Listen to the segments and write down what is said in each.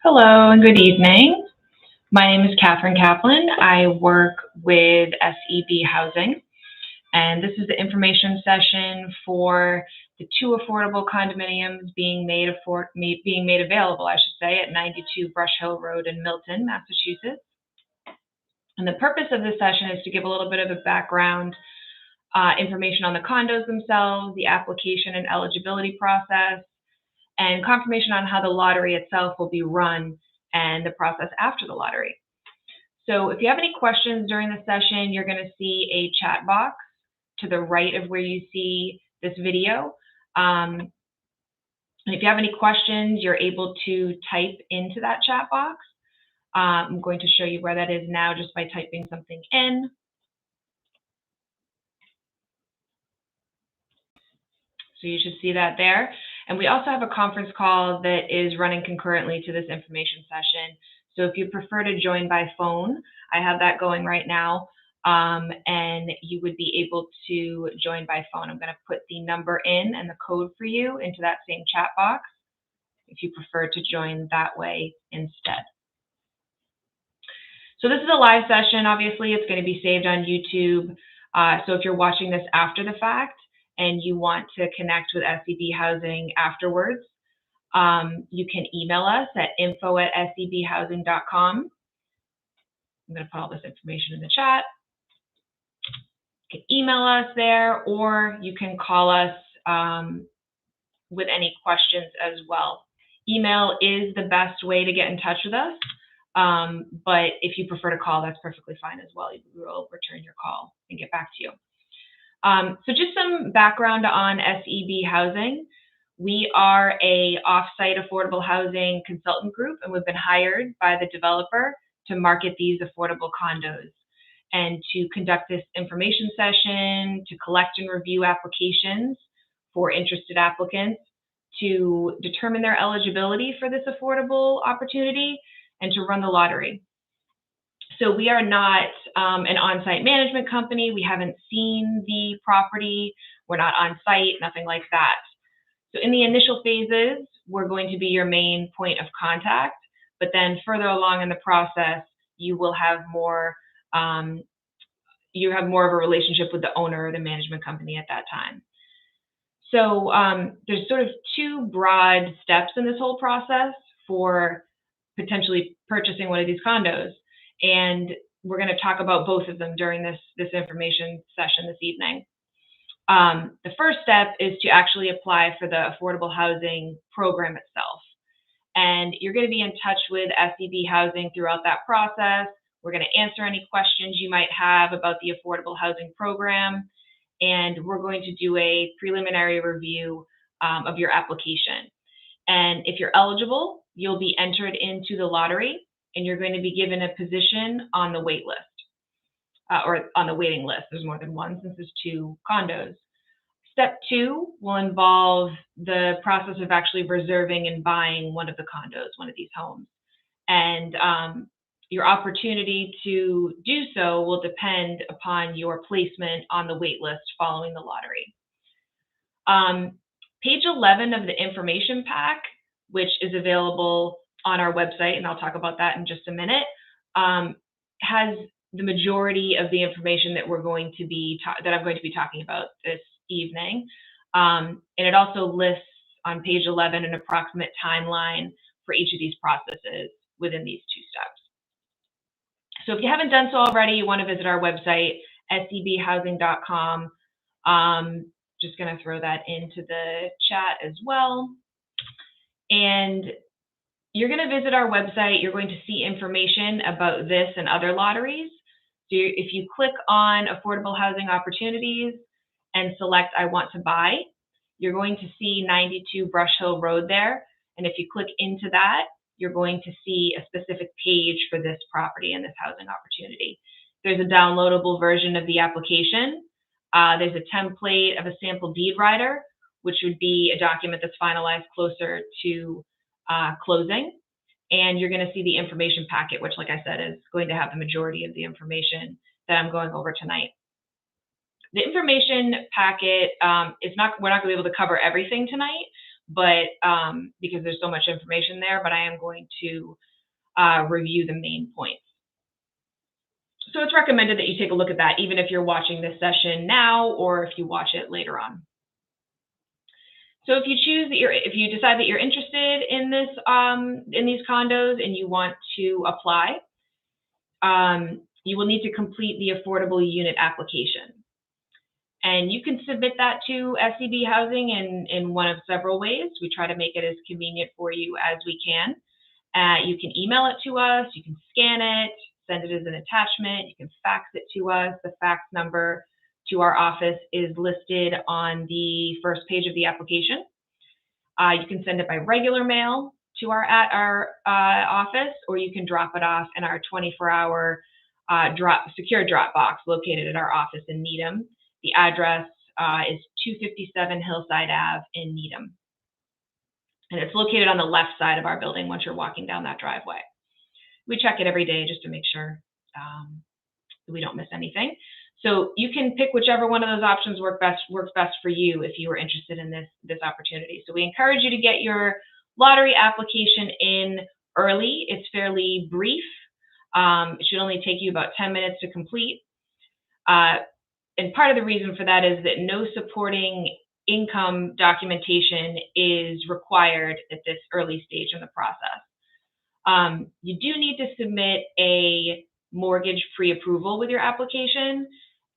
Hello and good evening. My name is Catherine Kaplan. I work with SEB Housing, and this is the information session for the two affordable condominiums being made available, I should say, at 92 Brush Hill Road in Milton, Massachusetts. And the purpose of this session is to give a little bit of a background information on the condos themselves, the application and eligibility process, and confirmation on how the lottery itself will be run and the process after the lottery. So if you have any questions during the session, you're going to see a chat box to the right of where you see this video. And if you have any questions, you're able to type into that chat box. I'm going to show you where that is now just by typing something in. So you should see that there. And we also have a conference call that is running concurrently to this information session. So if you prefer to join by phone, I have that going right now, and you would be able to join by phone. I'm going to put the number in and the code for you into that same chat box if you prefer to join that way instead. So this is a live session. Obviously, it's going to be saved on YouTube. So if you're watching this after the fact and you want to connect with SEB Housing afterwards, you can email us at info@sebhousing.com. I'm going to put all this information in the chat. You can email us there, or you can call us with any questions as well. Email is the best way to get in touch with us, but if you prefer to call, that's perfectly fine as well. We will return your call and get back to you. So just some background on SEB Housing. We are a off-site affordable housing consultant group, and we've been hired by the developer to market these affordable condos and to conduct this information session, to collect and review applications for interested applicants, to determine their eligibility for this affordable opportunity, and to run the lottery. So we are not an on-site management company. We haven't seen the property. We're not on-site, nothing like that. So in the initial phases, we're going to be your main point of contact, but then further along in the process, you will have more of a relationship with the owner or the management company at that time. So there's sort of two broad steps in this whole process for potentially purchasing one of these condos. And we're going to talk about both of them during this information session this evening. The first step is to actually apply for the affordable housing program itself. And you're going to be in touch with SEB Housing throughout that process. We're going to answer any questions you might have about the affordable housing program. And we're going to do a preliminary review of your application. And if you're eligible, you'll be entered into the lottery, and you're going to be given a position on the wait list, or on the waiting list. There's more than one since there's two condos. Step 2 will involve the process of actually reserving and buying one of the condos, one of these homes. And your opportunity to do so will depend upon your placement on the wait list following the lottery. Page 11 of the information pack, which is available on our website, and I'll talk about that in just a minute, has the majority of the information that I'm going to be talking about this evening. And it also lists on page 11 an approximate timeline for each of these processes within these two steps. So if you haven't done so already, you want to visit our website, sebhousing.com. Just going to throw that into the chat as well. And you're going to visit our website. You're going to see information about this and other lotteries. So if you click on Affordable Housing Opportunities and select I Want to Buy, you're going to see 92 Brush Hill Road there. And if you click into that, you're going to see a specific page for this property and this housing opportunity. There's a downloadable version of the application. There's a template of a sample deed rider, which would be a document that's finalized closer to closing. And you're going to see the information packet, which, like I said, is going to have the majority of the information that I'm going over tonight. The information packet we're not going to be able to cover everything tonight, but because there's so much information there, but I am going to review the main points. So it's recommended that you take a look at that, even if you're watching this session now or if you watch it later on. So if you choose that if you decide that you're interested in this, in these condos and you want to apply, you will need to complete the affordable unit application. And you can submit that to SCB Housing in one of several ways. We try to make it as convenient for you as we can. You can email it to us, you can scan it, send it as an attachment, you can fax it to us. The fax number to our office is listed on the first page of the application. You can send it by regular mail to our office, or you can drop it off in our 24-hour secure drop box located at our office in Needham. The address is 257 Hillside Ave in Needham. And it's located on the left side of our building once you're walking down that driveway. We check it every day just to make sure that we don't miss anything. So you can pick whichever one of those options works best for you if you are interested in this opportunity. So we encourage you to get your lottery application in early. It's fairly brief. It should only take you about 10 minutes to complete. And part of the reason for that is that no supporting income documentation is required at this early stage in the process. You do need to submit a mortgage pre-approval with your application,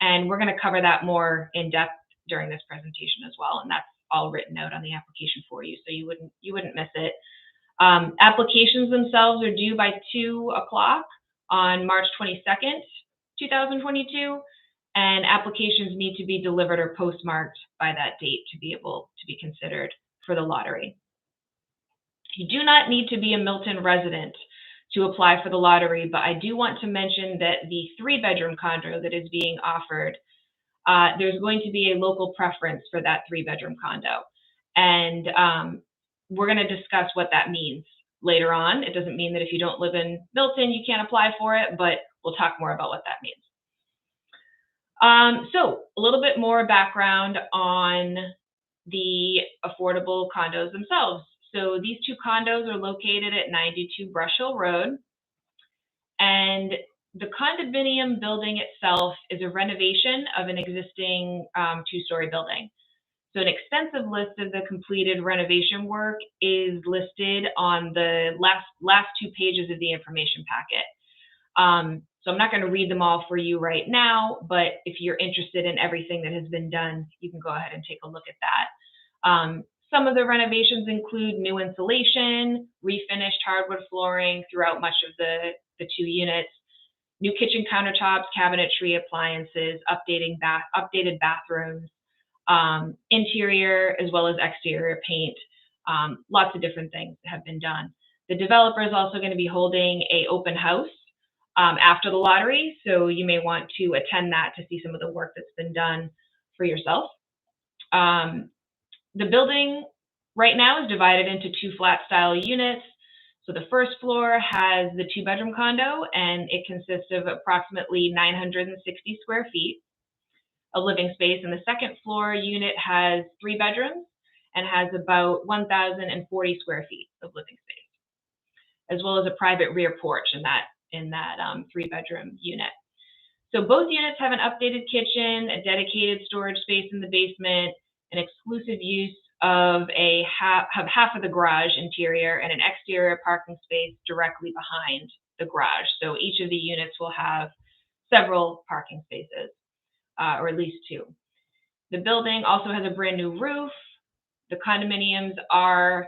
and we're going to cover that more in depth during this presentation as well, and that's all written out on the application for you, so you wouldn't miss it. Applications themselves are due by 2 o'clock on March 22nd, 2022, and applications need to be delivered or postmarked by that date to be able to be considered for the lottery. You do not need to be a Milton resident to apply for the lottery, but I do want to mention that the 3-bedroom condo that is being offered, there's going to be a local preference for that 3-bedroom condo. And we're going to discuss what that means later on. It doesn't mean that if you don't live in Milton, you can't apply for it, but we'll talk more about what that means. So a little bit more background on the affordable condos themselves. So these 2 condos are located at 92 Brush Hill Road, and the condominium building itself is a renovation of an existing 2-story building. So an extensive list of the completed renovation work is listed on the last 2 pages of the information packet. So I'm not going to read them all for you right now, but if you're interested in everything that has been done, you can go ahead and take a look at that. Some of the renovations include new insulation, refinished hardwood flooring throughout much of the 2 units, new kitchen countertops, cabinetry, appliances, updated bathrooms, interior as well as exterior paint. Lots of different things have been done. The developer is also going to be holding an open house after the lottery, so you may want to attend that to see some of the work that's been done for yourself. The building right now is divided into 2 flat style units. So the first floor has the 2-bedroom condo, and it consists of approximately 960 square feet of living space. And the second floor unit has 3 bedrooms and has about 1,040 square feet of living space, as well as a private rear porch in that 3-bedroom unit. So both units have an updated kitchen, a dedicated storage space in the basement, an exclusive use of half of the garage interior, and an exterior parking space directly behind the garage. So each of the units will have several parking spaces, or at least 2. The building also has a brand new roof. The condominiums are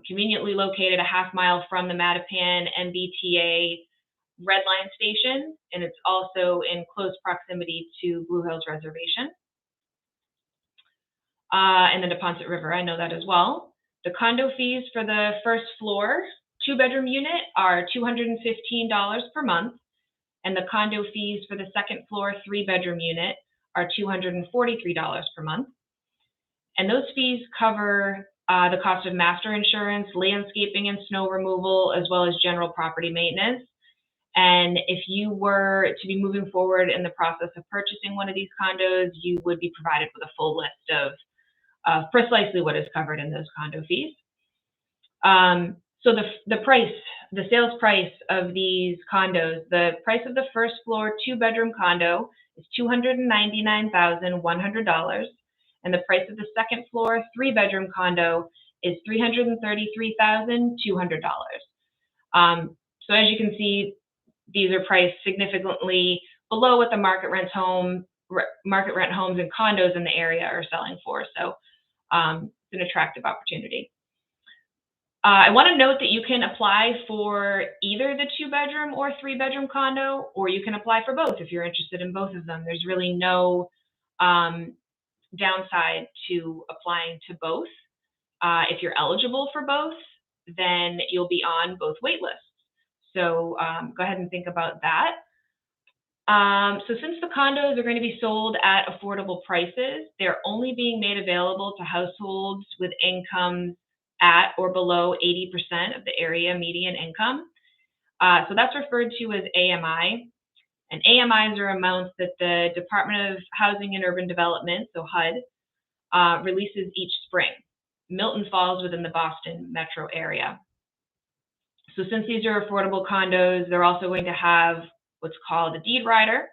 conveniently located a half-mile from the Mattapan MBTA Red Line station, and it's also in close proximity to Blue Hills Reservation and the Neponset River. I know that as well. The condo fees for the first floor 2-bedroom unit are $215 per month, and the condo fees for the second floor 3-bedroom unit are $243 per month. And those fees cover the cost of master insurance, landscaping and snow removal, as well as general property maintenance. And if you were to be moving forward in the process of purchasing one of these condos, you would be provided with a full list precisely what is covered in those condo fees. So the sales price of these condos, the price of the first floor 2-bedroom condo is $299,100, and the price of the second floor 3-bedroom condo is $333,200. So as you can see, these are priced significantly below what the market rent homes and condos in the area are selling for. So it's an attractive opportunity. I want to note that you can apply for either the 2-bedroom or 3-bedroom condo, or you can apply for both if you're interested in both of them. There's really no downside to applying to both. If you're eligible for both, then you'll be on both wait lists. So go ahead and think about that. So since the condos are going to be sold at affordable prices, they're only being made available to households with incomes at or below 80% of the area median income. So that's referred to as AMI. And AMIs are amounts that the Department of Housing and Urban Development, so HUD, releases each spring. Milton falls within the Boston metro area. So since these are affordable condos, they're also going to have what's called a deed rider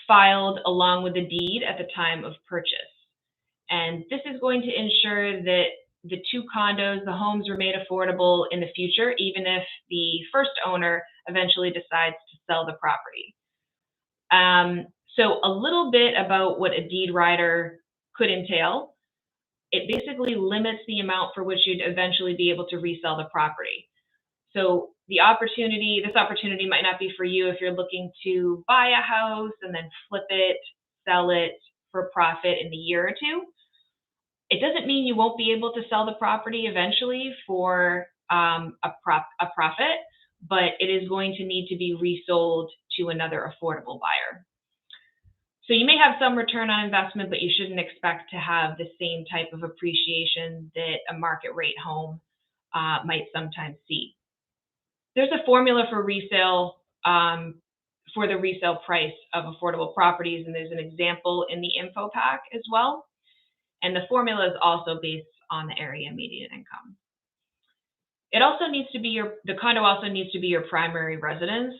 filed along with the deed at the time of purchase. And this is going to ensure that the 2 condos, the homes, are made affordable in the future, even if the first owner eventually decides to sell the property. So a little bit about what a deed rider could entail. It basically limits the amount for which you'd eventually be able to resell the property. So this opportunity might not be for you if you're looking to buy a house and then flip it, sell it for profit in a year or 2. It doesn't mean you won't be able to sell the property eventually for a profit, but it is going to need to be resold to another affordable buyer. So you may have some return on investment, but you shouldn't expect to have the same type of appreciation that a market rate home might sometimes see. There's a formula for resale, for the resale price of affordable properties, and there's an example in the info pack as well. And the formula is also based on the area median income. The condo also needs to be your primary residence.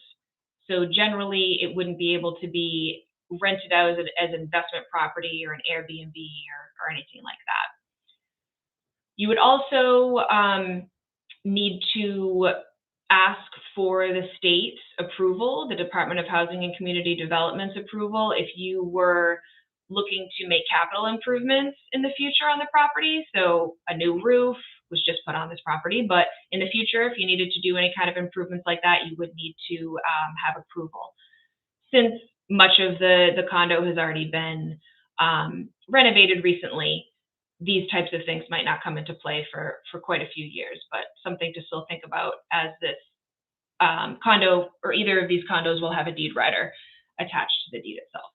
So generally, it wouldn't be able to be rented out as an investment property or an Airbnb or anything like that. You would also need to ask for the state's approval, the Department of Housing and Community Development's approval, if you were looking to make capital improvements in the future on the property. So a new roof was just put on this property, but in the future, if you needed to do any kind of improvements like that, you would need to have approval. Since much of the condo has already been renovated recently, these types of things might not come into play for quite a few years, but something to still think about as this condo or either of these condos will have a deed rider attached to the deed itself.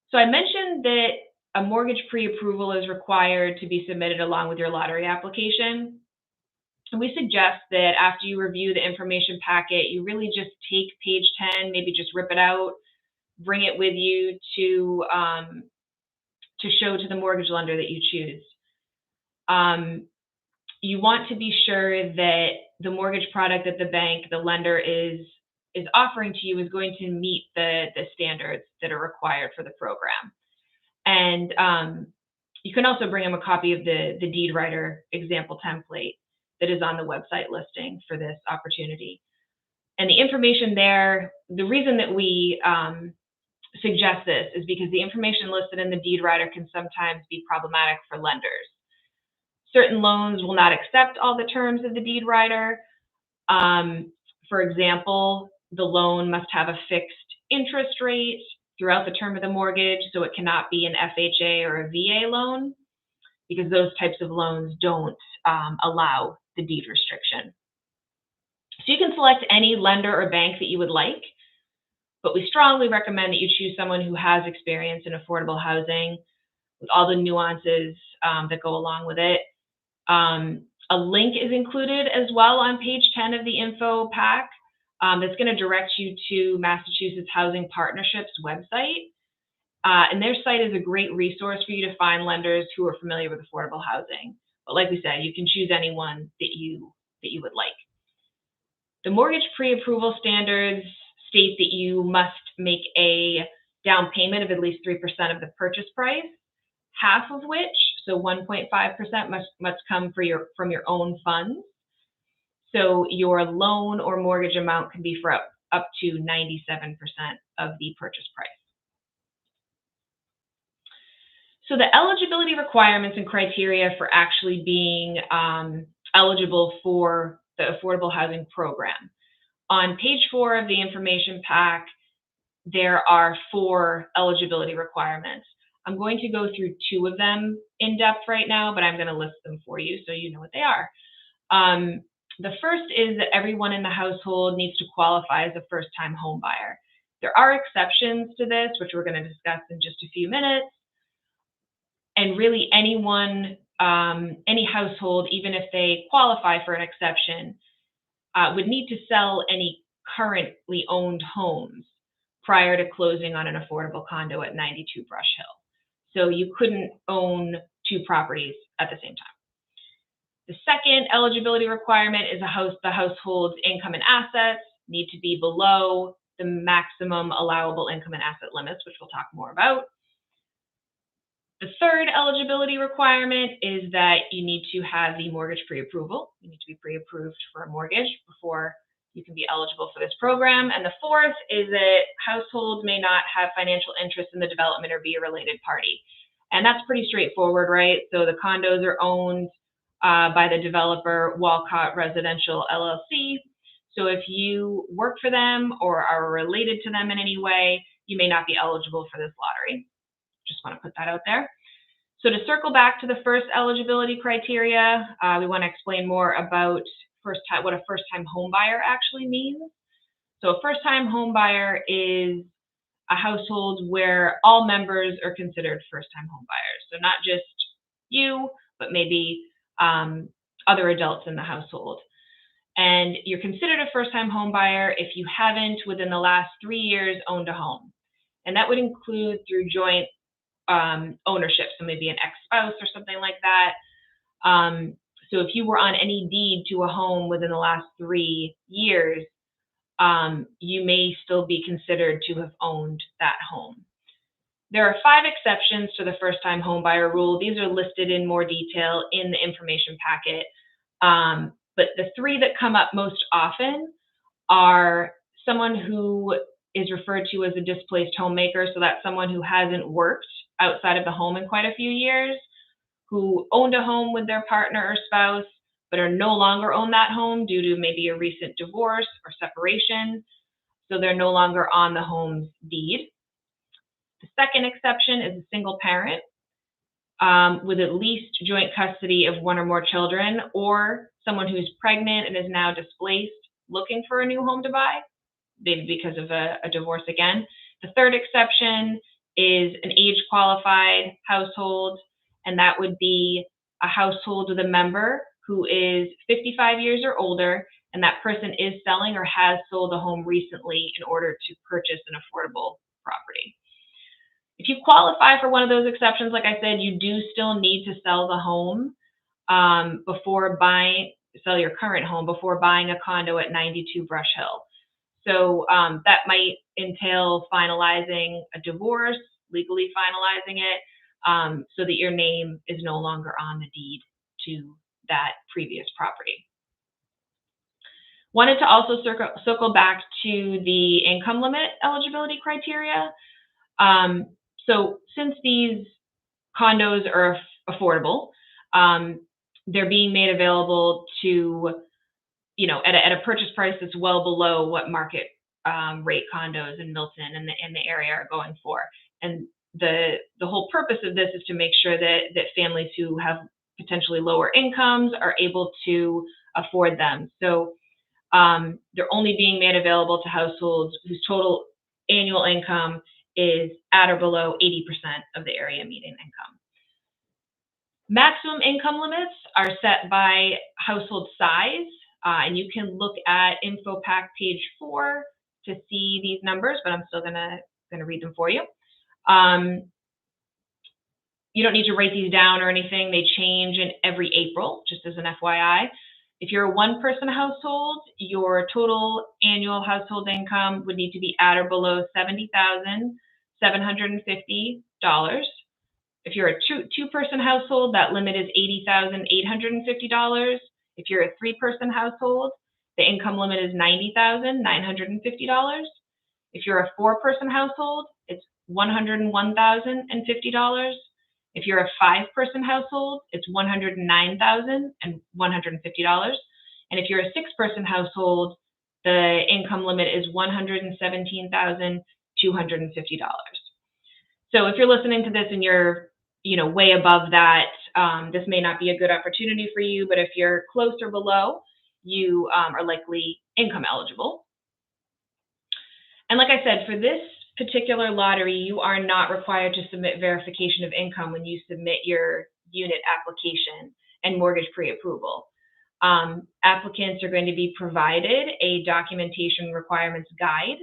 So I mentioned that a mortgage pre-approval is required to be submitted along with your lottery application. And we suggest that after you review the information packet, you really just take page 10, maybe just rip it out, bring it with you to show to the mortgage lender that you choose. You want to be sure that the mortgage product that the lender is offering to you is going to meet the standards that are required for the program. And you can also bring them a copy of the deed rider example template that is on the website listing for this opportunity. And the information there, the reason that we suggest this is because the information listed in the deed rider can sometimes be problematic for lenders. Certain loans will not accept all the terms of the deed rider. For example, the loan must have a fixed interest rate throughout the term of the mortgage, so it cannot be an FHA or a VA loan, because those types of loans don't allow the deed restriction. So you can select any lender or bank that you would like, but we strongly recommend that you choose someone who has experience in affordable housing with all the nuances that go along with it. A link is included as well on page 10 of the info pack that's going to direct you to Massachusetts Housing Partnership's website. And their site is a great resource for you to find lenders who are familiar with affordable housing. But like we said, you can choose anyone that you would like. The mortgage pre-approval standards state that you must make a down payment of at least 3% of the purchase price, half of which, so 1.5%, must come from your own funds. So your loan or mortgage amount can be for up to 97% of the purchase price. So the eligibility requirements and criteria for actually being eligible for the affordable housing program. On page 4 of the information pack, there are 4 eligibility requirements. I'm going to go through 2 of them in depth right now, but I'm going to list them for you so you know what they are. The first is that everyone in the household needs to qualify as a first-time home buyer. There are exceptions to this, which we're going to discuss in just a few minutes. And really anyone, any household, even if they qualify for an exception, would need to sell any currently owned homes prior to closing on an affordable condo at 92 Brush Hill. So you couldn't own 2 properties at the same time. The second eligibility requirement is the household's income and assets need to be below the maximum allowable income and asset limits, which we'll talk more about. The third eligibility requirement is that you need to have the mortgage pre-approval. You need to be pre-approved for a mortgage before you can be eligible for this program. And the fourth is that households may not have financial interest in the development or be a related party. And that's pretty straightforward, right? So the condos are owned by the developer Walcott Residential LLC. So if you work for them or are related to them in any way, you may not be eligible for this lottery. Just want to put that out there. So to circle back to the first eligibility criteria, we want to explain more about what a first-time home buyer actually means. So a first-time home buyer is a household where all members are considered first-time home buyers. So not just you, but maybe other adults in the household. And you're considered a first-time home buyer if you haven't, within the last 3 years, owned a home. And that would include through joint ownership, so maybe an ex-spouse or something like that. So if you were on any deed to a home within the last 3 years, you may still be considered to have owned that home. There are 5 exceptions to the first-time homebuyer rule. These are listed in more detail in the information packet. But the 3 that come up most often are someone who is referred to as a displaced homemaker. So that's someone who hasn't worked outside of the home in quite a few years, who owned a home with their partner or spouse, but are no longer own that home due to maybe a recent divorce or separation. So they're no longer on the home's deed. The second exception is a single parent with at least joint custody of 1 or more children, or someone who's pregnant and is now displaced looking for a new home to buy, maybe because of a divorce again. The third exception is an age-qualified household, and that would be a household with a member who is 55 years or older, and that person is selling or has sold a home recently in order to purchase an affordable property. If you qualify for one of those exceptions, like I said, you do still need to sell the home sell your current home before buying a condo at 92 Brush Hill. So that might entail finalizing a divorce, legally finalizing it, so that your name is no longer on the deed to that previous property. Wanted to also circle back to the income limit eligibility criteria. So since these condos are affordable, they're being made available to, at a purchase price that's well below what market rate condos in Milton and the area are going for. And the whole purpose of this is to make sure that families who have potentially lower incomes are able to afford them. So they're only being made available to households whose total annual income is at or below 80% of the area median income. Maximum income limits are set by household size, and you can look at info pack page 4 to see these numbers, but I'm still gonna read them for you. You don't need to write these down or anything. They change in every April, just as an FYI. If you're a one-person household, your total annual household income would need to be at or below $70,750. If you're a two-person household, that limit is $80,850. If you're a three-person household, the income limit is $90,950. If you're a four-person household, it's $101,050. If you're a five-person household, it's $109,150. And if you're a six-person household, the income limit is $117,250. So if you're listening to this and you're, way above that, this may not be a good opportunity for you. But if you're close or below, you are likely income eligible. And like I said, for this particular lottery, you are not required to submit verification of income when you submit your unit application and mortgage pre-approval. Applicants are going to be provided a documentation requirements guide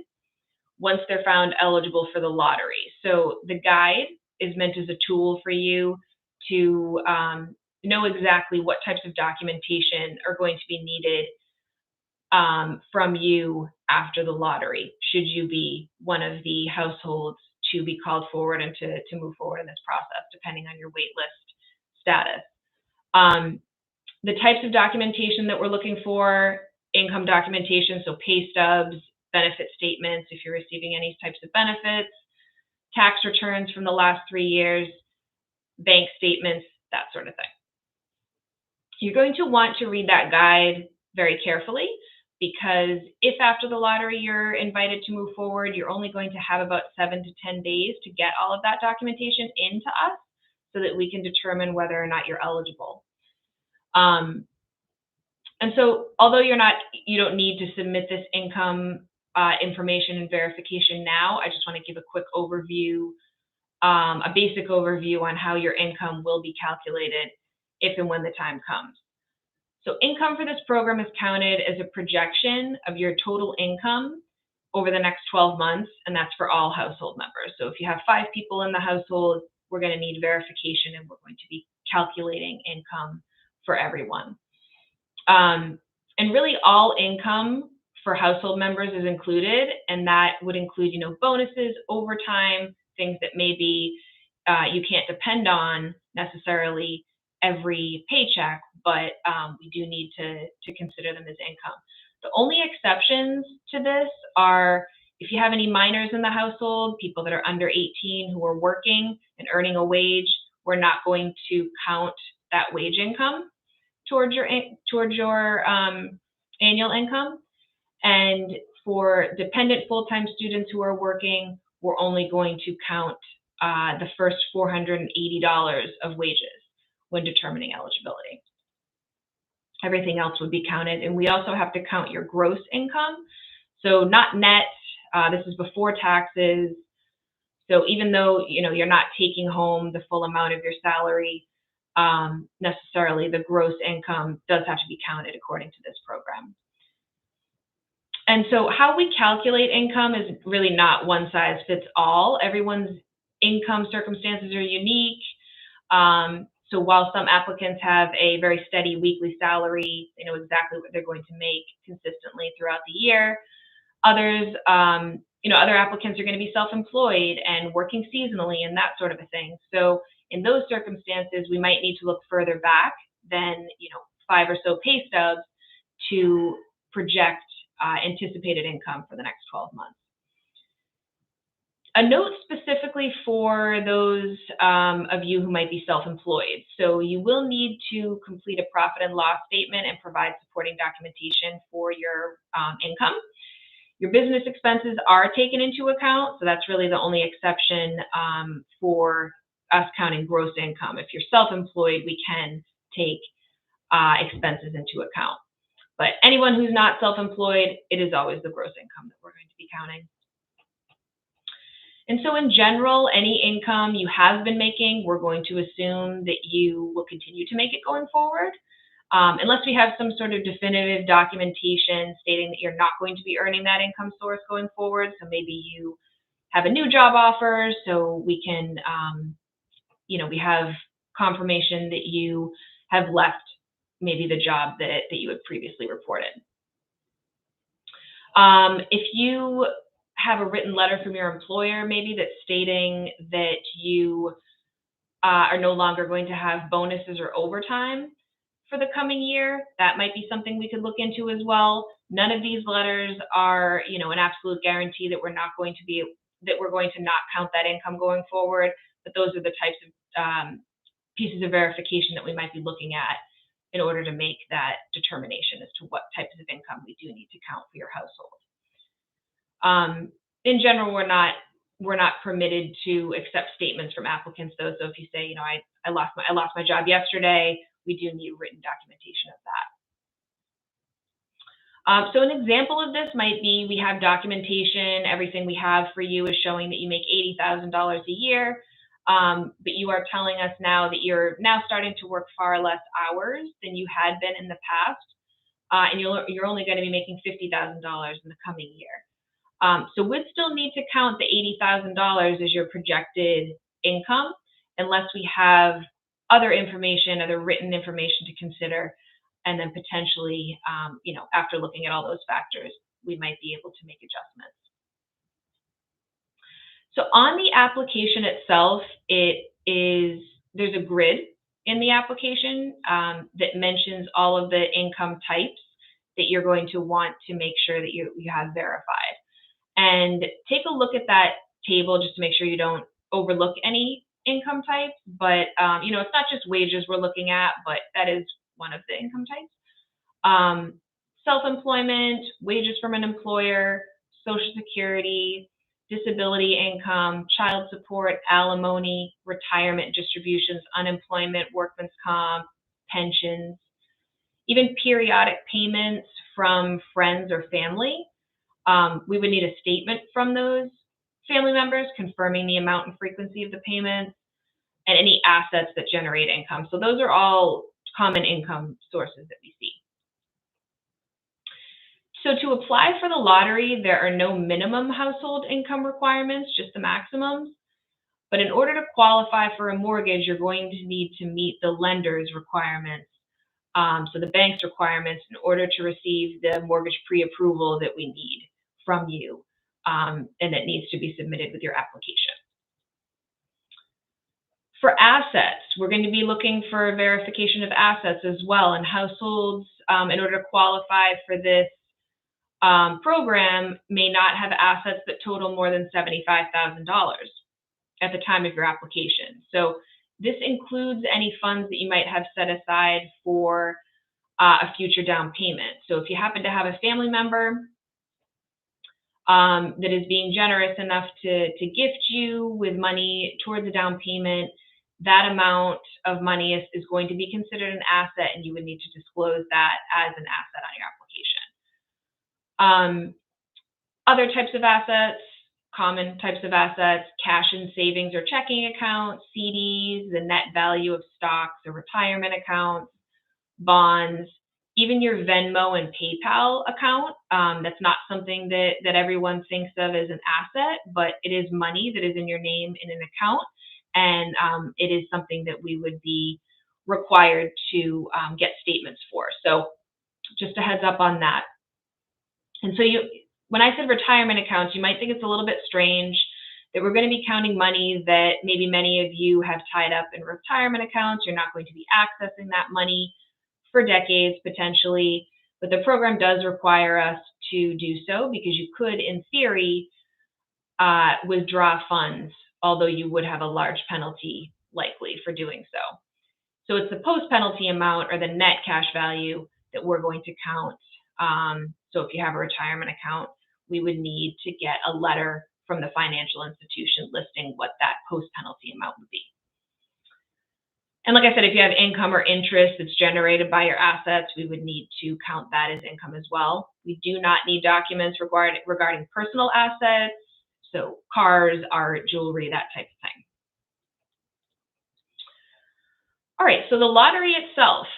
once they're found eligible for the lottery. So the guide is meant as a tool for you to know exactly what types of documentation are going to be needed from you after the lottery, should you be one of the households to be called forward and to move forward in this process, depending on your wait list status. The types of documentation that we're looking for: income documentation, so pay stubs, benefit statements if you're receiving any types of benefits, tax returns from the last 3 years, bank statements, that sort of thing. You're going to want to read that guide very carefully, because if after the lottery you're invited to move forward, you're only going to have about 7 to 10 days to get all of that documentation into us so that we can determine whether or not you're eligible. And so although you don't need to submit this income information and verification now, I just want to give a quick overview, a basic overview on how your income will be calculated if and when the time comes. So income for this program is counted as a projection of your total income over the next 12 months, and that's for all household members. So if you have 5 people in the household, we're going to need verification, and we're going to be calculating income for everyone. And really all income for household members is included, and that would include, bonuses, overtime, things that maybe you can't depend on necessarily every paycheck, but we do need to consider them as income. The only exceptions to this are if you have any minors in the household, people that are under 18 who are working and earning a wage, we're not going to count that wage income towards your annual income. And for dependent full-time students who are working, we're only going to count the first $480 of wages when determining eligibility. Everything else would be counted. And we also have to count your gross income. So not net, this is before taxes. So even though you're not taking home the full amount of your salary, necessarily the gross income does have to be counted according to this program. And so how we calculate income is really not one size fits all. Everyone's income circumstances are unique. So while some applicants have a very steady weekly salary, they know exactly what they're going to make consistently throughout the year. Others, other applicants are going to be self-employed and working seasonally and that sort of a thing. So in those circumstances, we might need to look further back than 5 or so pay stubs to project anticipated income for the next 12 months. A note specifically for those of you who might be self-employed. So you will need to complete a profit and loss statement and provide supporting documentation for your income. Your business expenses are taken into account, so that's really the only exception for us counting gross income. If you're self-employed, we can take expenses into account. But anyone who's not self-employed, it is always the gross income that we're going to be counting. And so in general, any income you have been making, we're going to assume that you will continue to make it going forward, unless we have some sort of definitive documentation stating that you're not going to be earning that income source going forward. So maybe you have a new job offer, so we can, we have confirmation that you have left maybe the job that you had previously reported. If you have a written letter from your employer, maybe that's stating that you are no longer going to have bonuses or overtime for the coming year, that might be something we could look into as well. None of these letters are, an absolute guarantee that we're going to not count that income going forward, but those are the types of pieces of verification that we might be looking at in order to make that determination as to what types of income we do need to count for your household. In general, we're not permitted to accept statements from applicants, though. So if you say, I lost my job yesterday, we do need written documentation of that. So an example of this might be, we have documentation, everything we have for you is showing that you make $80,000 a year, but you are telling us now that you're now starting to work far less hours than you had been in the past, and you're only going to be making $50,000 in the coming year. So we'd still need to count the $80,000 as your projected income, unless we have other information, other written information to consider, and then potentially, after looking at all those factors, we might be able to make adjustments. So on the application itself, there's a grid in the application that mentions all of the income types that you're going to want to make sure that you have verified. And take a look at that table just to make sure you don't overlook any income types. But, it's not just wages we're looking at, but that is one of the income types. Self-employment, wages from an employer, Social Security, disability income, child support, alimony, retirement distributions, unemployment, workman's comp, pensions, even periodic payments from friends or family. We would need a statement from those family members confirming the amount and frequency of the payments, and any assets that generate income. So those are all common income sources that we see. So to apply for the lottery, there are no minimum household income requirements, just the maximums. But in order to qualify for a mortgage, you're going to need to meet the lender's requirements, so the bank's requirements, in order to receive the mortgage pre-approval that we need from you, and that needs to be submitted with your application. For assets, we're going to be looking for verification of assets as well, and households, in order to qualify for this program, may not have assets that total more than $75,000 at the time of your application. So this includes any funds that you might have set aside for a future down payment. So if you happen to have a family member that is being generous enough to gift you with money towards a down payment, that amount of money is going to be considered an asset, and you would need to disclose that as an asset on your application. Other types of assets, common types of assets, cash and savings or checking accounts, CDs, the net value of stocks or retirement accounts, bonds, even your Venmo and PayPal account. That's not something that everyone thinks of as an asset, but it is money that is in your name in an account, and it is something that we would be required to get statements for. So just a heads up on that. And so when I said retirement accounts, you might think it's a little bit strange that we're going to be counting money that maybe many of you have tied up in retirement accounts. You're not going to be accessing that money for decades potentially, but the program does require us to do so, because you could, in theory, withdraw funds, although you would have a large penalty likely for doing so. So it's the post-penalty amount, or the net cash value, that we're going to count. So if you have a retirement account, we would need to get a letter from the financial institution listing what that post-penalty amount would be. And like I said, if you have income or interest that's generated by your assets, we would need to count that as income as well. We do not need documents regarding personal assets, so cars, art, jewelry, that type of thing. All right, so the lottery itself,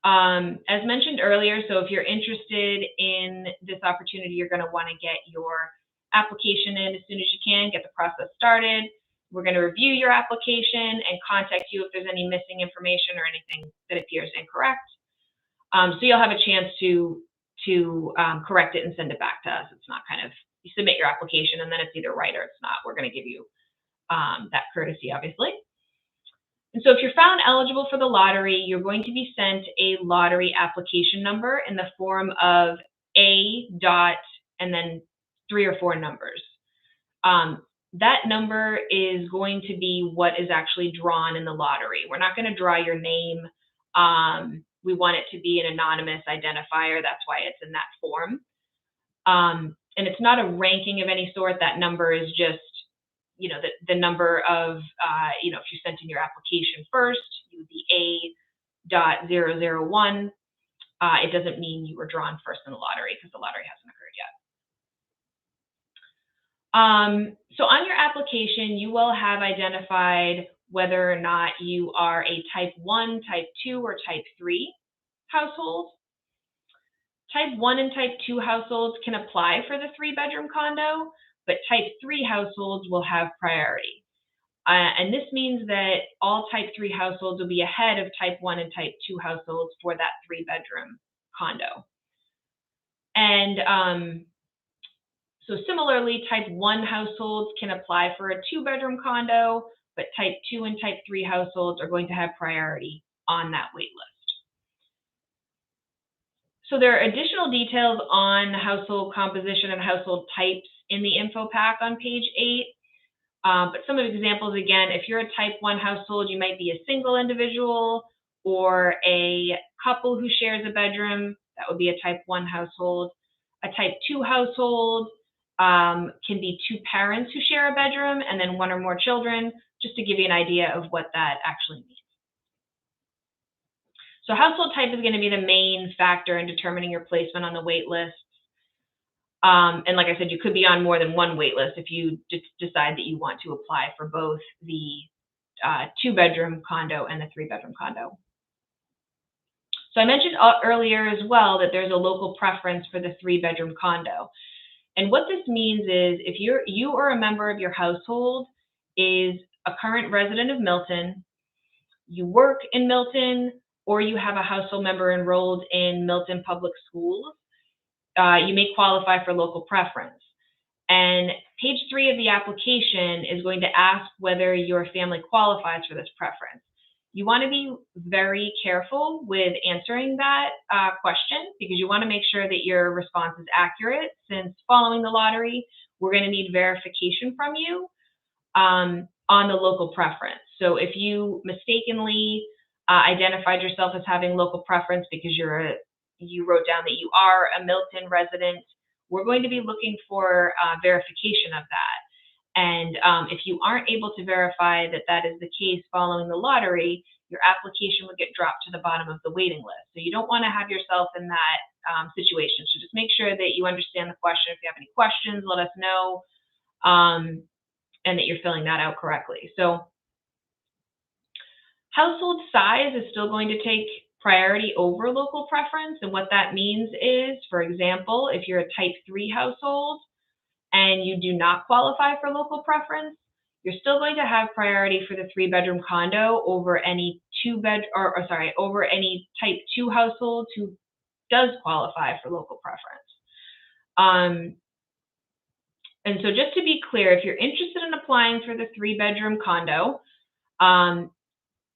as mentioned earlier, so if you're interested in this opportunity, you're going to want to get your application in as soon as you can, get the process started. We're going to review your application and contact you if there's any missing information or anything that appears incorrect. So you'll have a chance to correct it and send it back to us. It's not kind of, you submit your application and then it's either right or it's not. We're going to give you that courtesy, obviously. And so if you're found eligible for the lottery, you're going to be sent a lottery application number in the form of A dot and then 3 or 4 numbers. That number is going to be what is actually drawn in the lottery. We're not going to draw your name. We want it to be an anonymous identifier. That's why it's in that form. And it's not a ranking of any sort. That number is just, you know, the number of, you know, if you sent in your application first, you would be A.001. It doesn't mean you were drawn first in the lottery because the lottery hasn't occurred yet. So on your application, you will have identified whether or not you are a type 1, type 2, or type 3 household. Type 1 and type 2 households can apply for the 3-bedroom condo, but type 3 households will have priority. And this means that all type 3 households will be ahead of type 1 and type 2 households for that 3-bedroom condo. And so similarly, type 1 households can apply for a 2-bedroom condo, but type 2 and type 3 households are going to have priority on that wait list. So there are additional details on household composition and household types in the info pack on page 8. But some of the examples, again, if you're a type 1 household, you might be a single individual or a couple who shares a bedroom. That would be a type 1 household. A type 2 household can be 2 parents who share a bedroom and then 1 or more children, just to give you an idea of what that actually means. So household type is going to be the main factor in determining your placement on the wait list. And like I said, you could be on more than one wait list if you decide that you want to apply for both the 2-bedroom condo and the 3-bedroom condo. So I mentioned earlier as well that there's a local preference for the 3-bedroom condo. And what this means is if you or a member of your household is a current resident of Milton, you work in Milton, or you have a household member enrolled in Milton Public Schools, you may qualify for local preference. And page 3 of the application is going to ask whether your family qualifies for this preference. You want to be very careful with answering that question because you want to make sure that your response is accurate, since following the lottery, we're going to need verification from you on the local preference. So if you mistakenly identified yourself as having local preference because you wrote down that you are a Milton resident, we're going to be looking for verification of that. And if you aren't able to verify that that is the case following the lottery, your application would get dropped to the bottom of the waiting list. So you don't want to have yourself in that situation. So just make sure that you understand the question. If you have any questions, let us know, and that you're filling that out correctly. So household size is still going to take priority over local preference. And what that means is, for example, if you're a type 3 household and you do not qualify for local preference, you're still going to have priority for the 3-bedroom condo over any over any type 2 household who does qualify for local preference. And so just to be clear, if you're interested in applying for the 3-bedroom condo,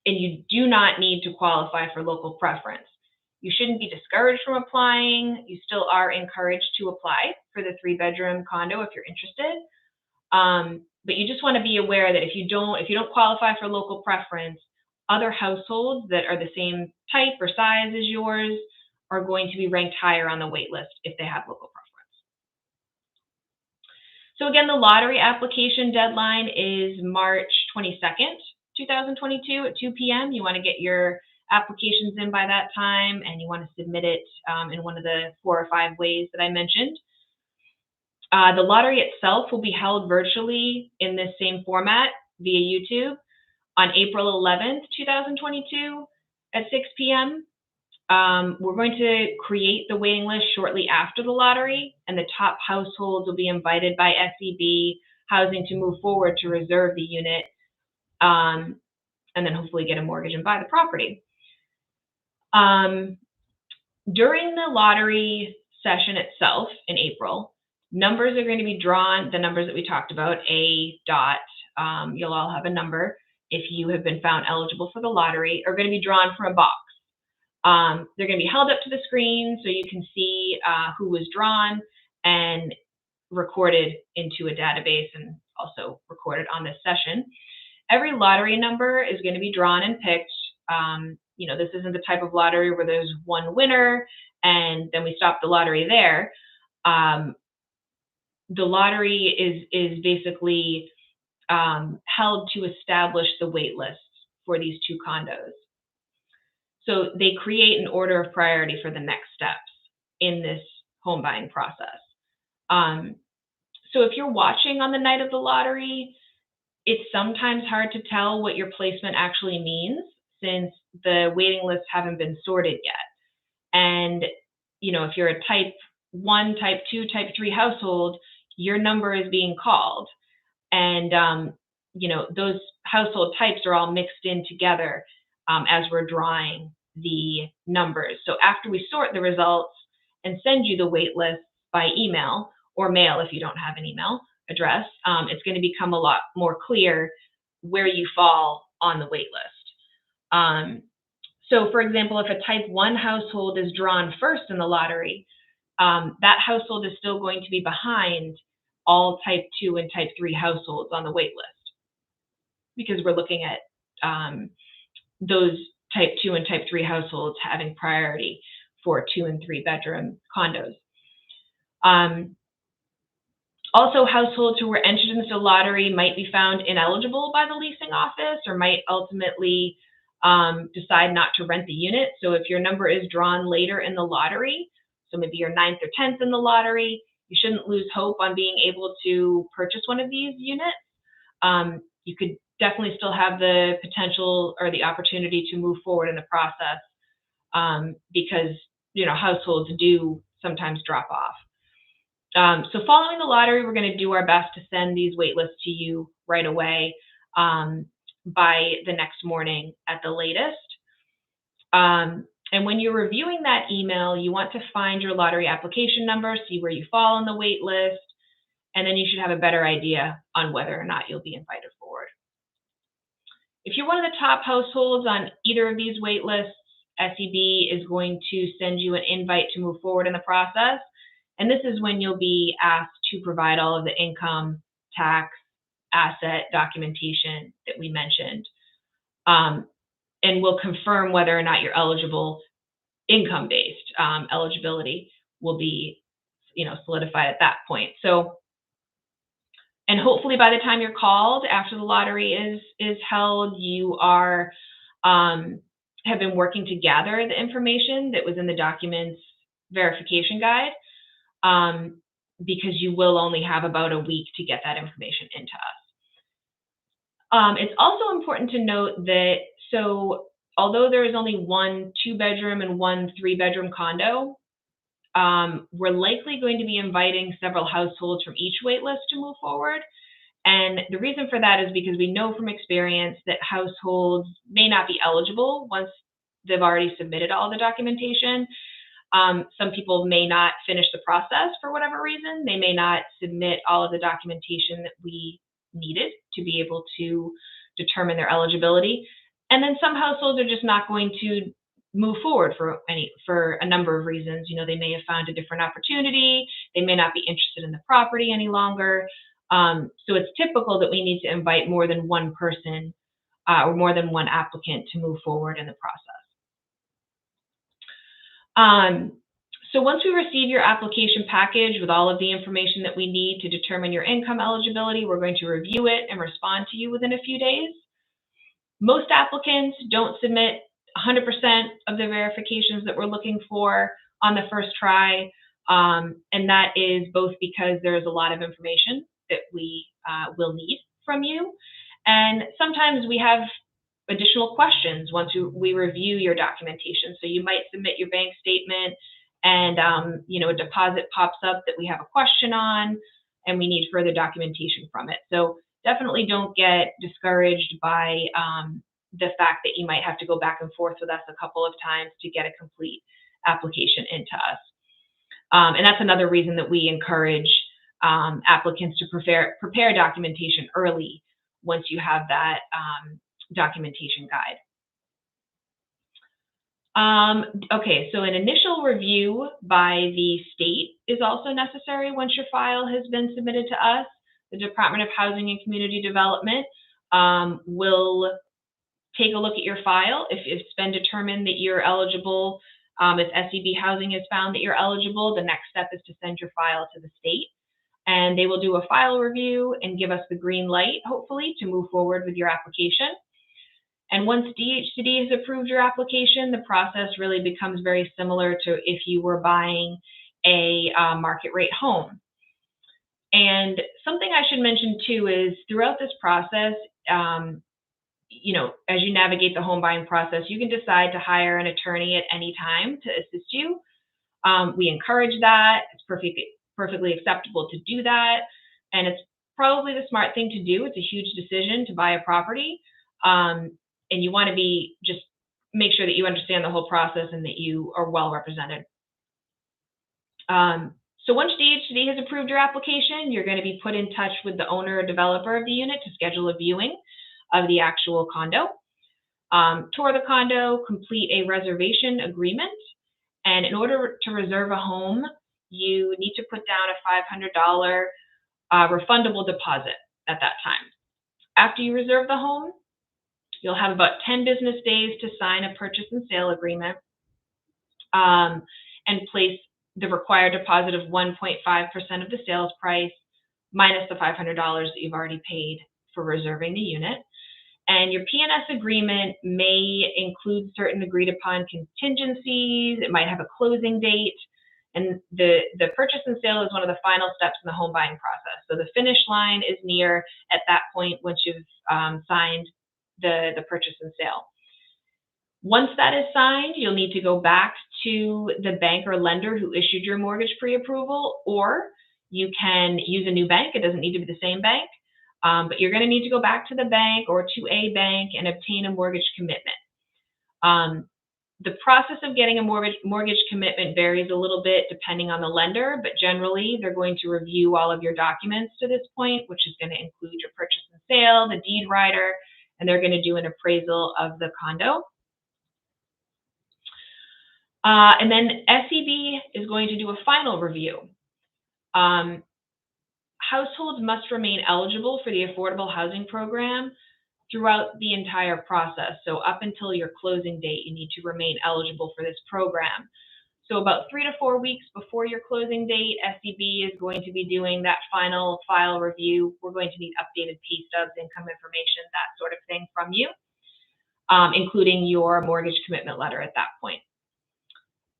and you do not need to qualify for local preference, you shouldn't be discouraged from applying. You still are encouraged to apply for the 3-bedroom condo if you're interested. But you just want to be aware that if you don't qualify for local preference, other households that are the same type or size as yours are going to be ranked higher on the wait list if they have local preference. So again, the lottery application deadline is March 22nd, 2022 at 2 p.m. You want to get your applications in by that time, and you want to submit it in one of the 4 or 5 ways that I mentioned. The lottery itself will be held virtually in this same format via YouTube on April 11th, 2022 at 6 p.m. We're going to create the waiting list shortly after the lottery, and the top households will be invited by SEB Housing to move forward to reserve the unit, and then hopefully get a mortgage and buy the property. During the lottery session itself in April, numbers are going to be drawn, the numbers that we talked about, A dot, you'll all have a number if you have been found eligible for the lottery, are going to be drawn from a box. They're going to be held up to the screen so you can see who was drawn and recorded into a database and also recorded on this session. Every lottery number is going to be drawn and picked. This isn't the type of lottery where there's one winner and then we stop the lottery there. The lottery is basically held to establish the wait list for these two condos. So they create an order of priority for the next steps in this home buying process. So if you're watching on the night of the lottery, it's sometimes hard to tell what your placement actually means since the waiting lists haven't been sorted yet. And, if you're a type 1, type 2, type 3 household, your number is being called. And, those household types are all mixed in together as we're drawing the numbers. So after we sort the results and send you the wait list by email or mail if you don't have an email address, it's going to become a lot more clear where you fall on the wait list. So for example, if a type 1 household is drawn first in the lottery, that household is still going to be behind all type 2 and type 3 households on the wait list because we're looking at those type 2 and type 3 households having priority for 2 and 3 bedroom condos. Also, households who were entered into the lottery might be found ineligible by the leasing office or might ultimately decide not to rent the unit. So if your number is drawn later in the lottery, so maybe you're 9th or 10th in the lottery, you shouldn't lose hope on being able to purchase one of these units. You could definitely still have the potential or the opportunity to move forward in the process because households do sometimes drop off. So following the lottery, we're going to do our best to send these wait lists to you right away by the next morning at the latest. And when you're reviewing that email, you want to find your lottery application number, see where you fall on the wait list, and then you should have a better idea on whether or not you'll be invited forward. If you're one of the top households on either of these wait lists, SEB is going to send you an invite to move forward in the process. And this is when you'll be asked to provide all of the income, tax, asset documentation that we mentioned. And we'll confirm whether or not you're eligible. Income-based eligibility will be, solidified at that point. So, and hopefully by the time you're called after the lottery is held, you are have been working to gather the information that was in the documents verification guide. Because you will only have about a week to get that information into us. It's also important to note that, so although there is only 1 2-bedroom and 1 3-bedroom condo, we're likely going to be inviting several households from each wait list to move forward. And the reason for that is because we know from experience that households may not be eligible once they've already submitted all the documentation. Some people may not finish the process for whatever reason. They may not submit all of the documentation that we needed to be able to determine their eligibility. And then some households are just not going to move forward for a number of reasons. They may have found a different opportunity. They may not be interested in the property any longer. So it's typical that we need to invite more than one person or more than one applicant to move forward in the process. So once we receive your application package with all of the information that we need to determine your income eligibility, we're going to review it and respond to you within a few days. Most applicants don't submit 100% of the verifications that we're looking for on the first try, and that is both because there's a lot of information that we will need from you, and sometimes we have additional questions once we review your documentation. So you might submit your bank statement and a deposit pops up that we have a question on and we need further documentation from it. So definitely don't get discouraged by the fact that you might have to go back and forth with us a couple of times to get a complete application into us. And that's another reason that we encourage applicants to prepare documentation early once you have that documentation guide. Okay, so an initial review by the state is also necessary once your file has been submitted to us. The Department of Housing and Community Development will take a look at your file. If it's been determined that you're eligible, if SCB Housing has found that you're eligible, the next step is to send your file to the state. And they will do a file review and give us the green light, hopefully, to move forward with your application. And once DHCD has approved your application, the process really becomes very similar to if you were buying a market rate home. And something I should mention too is throughout this process, as you navigate the home buying process, you can decide to hire an attorney at any time to assist you. We encourage that. It's perfectly acceptable to do that. And it's probably the smart thing to do. It's a huge decision to buy a property. And you want to just make sure that you understand the whole process and that you are well represented. So once DHCD has approved your application, you're going to be put in touch with the owner or developer of the unit to schedule a viewing of the actual condo. Tour the condo, complete a reservation agreement. And in order to reserve a home, you need to put down a $500 refundable deposit at that time. After you reserve the home, you'll have about 10 business days to sign a purchase and sale agreement and place the required deposit of 1.5% of the sales price minus the $500 that you've already paid for reserving the unit. And your P&S agreement may include certain agreed upon contingencies. It might have a closing date. And the purchase and sale is one of the final steps in the home buying process. So the finish line is near at that point once you've signed the purchase and sale. Once that is signed, you'll need to go back to the bank or lender who issued your mortgage pre-approval, or you can use a new bank. It doesn't need to be the same bank, but you're going to need to go back to the bank or to a bank and obtain a mortgage commitment. The process of getting a mortgage commitment varies a little bit depending on the lender, but generally they're going to review all of your documents to this point, which is going to include your purchase and sale, the deed rider, and they're going to do an appraisal of the condo. And then SCB is going to do a final review. Households must remain eligible for the affordable housing program throughout the entire process. So up until your closing date, you need to remain eligible for this program. So about 3 to 4 weeks before your closing date, SCB is going to be doing that final file review. We're going to need updated pay stubs, income information, that sort of thing from you, including your mortgage commitment letter at that point.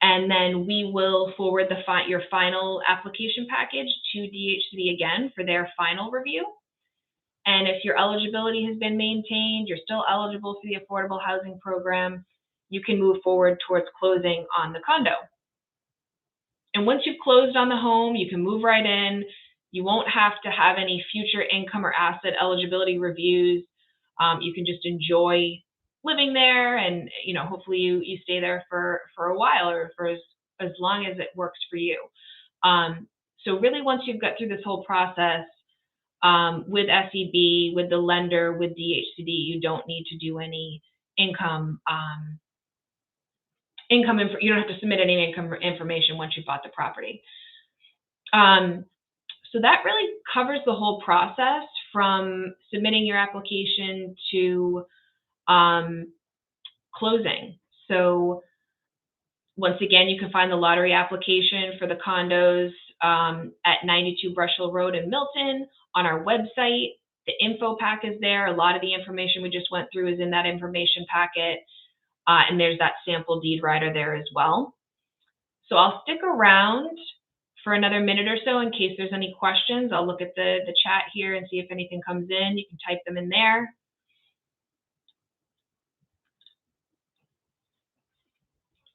And then we will forward your final application package to DHCD again for their final review. And if your eligibility has been maintained, you're still eligible for the affordable housing program, you can move forward towards closing on the condo. And once you've closed on the home, you can move right in. You won't have to have any future income or asset eligibility reviews. You can just enjoy living there, and hopefully you stay there for a while or for as long as it works for you. So really, once you've got through this whole process with SCB, with the lender, with DHCD, you don't need to do any income. You don't have to submit any income information once you bought the property. So that really covers the whole process from submitting your application to closing. So once again, you can find the lottery application for the condos at 92 Brush Hill Road in Milton on our website. The info pack is there. A lot of the information we just went through is in that information packet. And there's that sample deed rider there as well. So I'll stick around for another minute or so in case there's any questions. I'll look at the chat here and see if anything comes in. You can type them in there.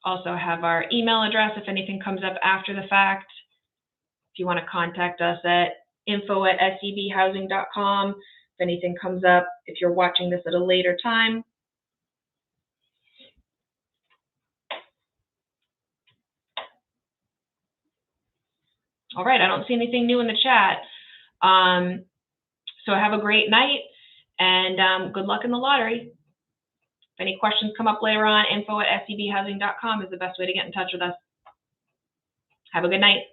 also have our email address if anything comes up after the fact. If you want to contact us at info@sebhousing.com if anything comes up, if you're watching this at a later time. All right, I don't see anything new in the chat. So have a great night, and good luck in the lottery. If any questions come up later on, info@sebhousing.com is the best way to get in touch with us. Have a good night.